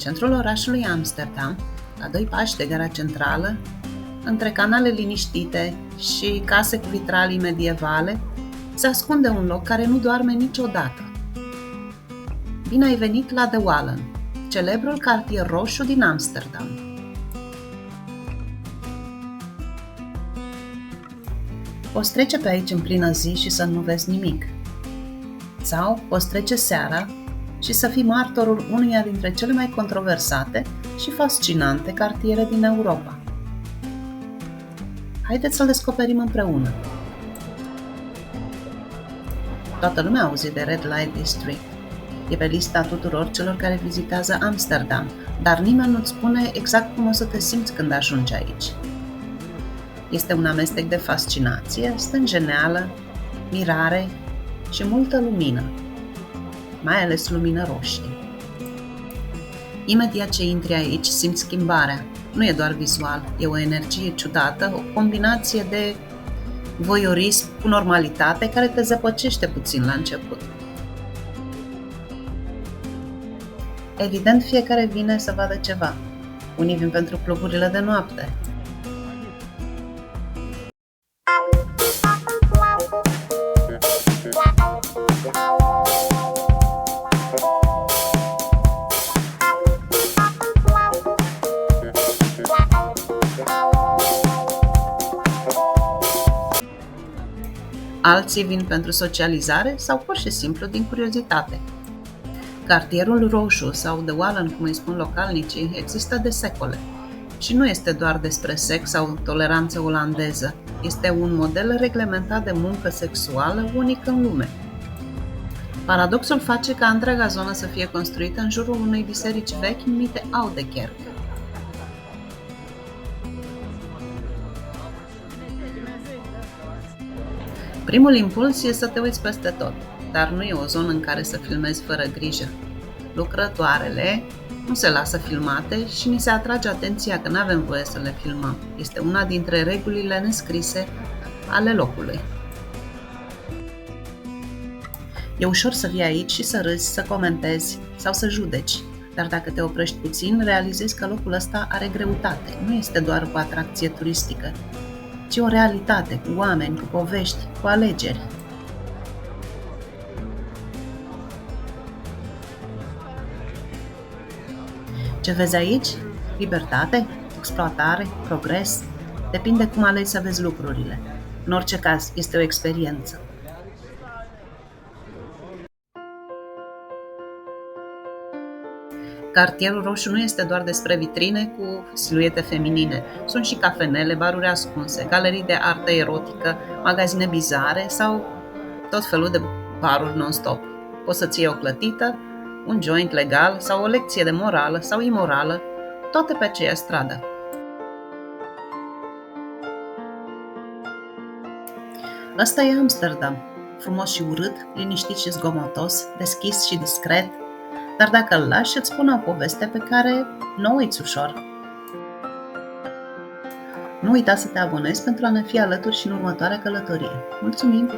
centrul orașului Amsterdam, la 2 pași de gara centrală, între canale liniștite și case cu vitralii medievale, se ascunde un loc care nu doarme niciodată. Bine ai venit la De Wallen, celebrul cartier roșu din Amsterdam. Poți trece pe aici în plină zi și să nu vezi nimic. Sau poți trece seara și să fii martorul unuia dintre cele mai controversate și fascinante cartiere din Europa. Haideți să-l descoperim împreună. Toată lumea a auzit de Red Light District. E pe lista tuturor celor care vizitează Amsterdam, dar nimeni nu-ți spune exact cum o să te simți când ajungi aici. Este un amestec de fascinație, stânjeneală, mirare și multă lumină, mai ales lumină roșie. Imediat ce intri aici, simți schimbarea. Nu e doar vizual, e o energie ciudată, o combinație de voyeurism cu normalitate care te zăpăcește puțin la început. Evident, fiecare vine să vadă ceva. Unii vin pentru cluburile de noapte. Alții vin pentru socializare sau pur și simplu din curiozitate. Cartierul roșu sau De Wallen, cum îi spun localnicii, există de secole și nu este doar despre sex sau toleranță olandeză, este un model reglementat de muncă sexuală unic în lume. Paradoxul face ca întreaga zonă să fie construită în jurul unei biserici vechi numite Oude Kerk. Primul impuls e să te uiți peste tot, dar nu e o zonă în care să filmezi fără grijă. Lucrătoarele nu se lasă filmate și ni se atrage atenția că nu avem voie să le filmăm. Este una dintre regulile nescrise ale locului. E ușor să vii aici și să râzi, să comentezi sau să judeci, dar dacă te oprești puțin, realizezi că locul ăsta are greutate. Nu este doar o atracție turistică, ci o realitate, cu oameni, cu povești, cu alegeri. Ce vezi aici? Libertate, exploatare, progres? Depinde cum alegi să vezi lucrurile. În orice caz, este o experiență. Cartierul roșu nu este doar despre vitrine cu siluete feminine. Sunt și cafenele, baruri ascunse, galerii de artă erotică, magazine bizare sau tot felul de baruri non-stop. Poți să-ți iei o clătită, un joint legal sau o lecție de morală sau imorală, toate pe aceeași stradă. Ăsta e Amsterdam, frumos și urât, liniștit și zgomotos, deschis și discret, dar dacă îl lași, îți spune o poveste pe care nu o uiți ușor. Nu uita să te abonezi pentru a ne fi alături și în următoarea călătorie. Mulțumim!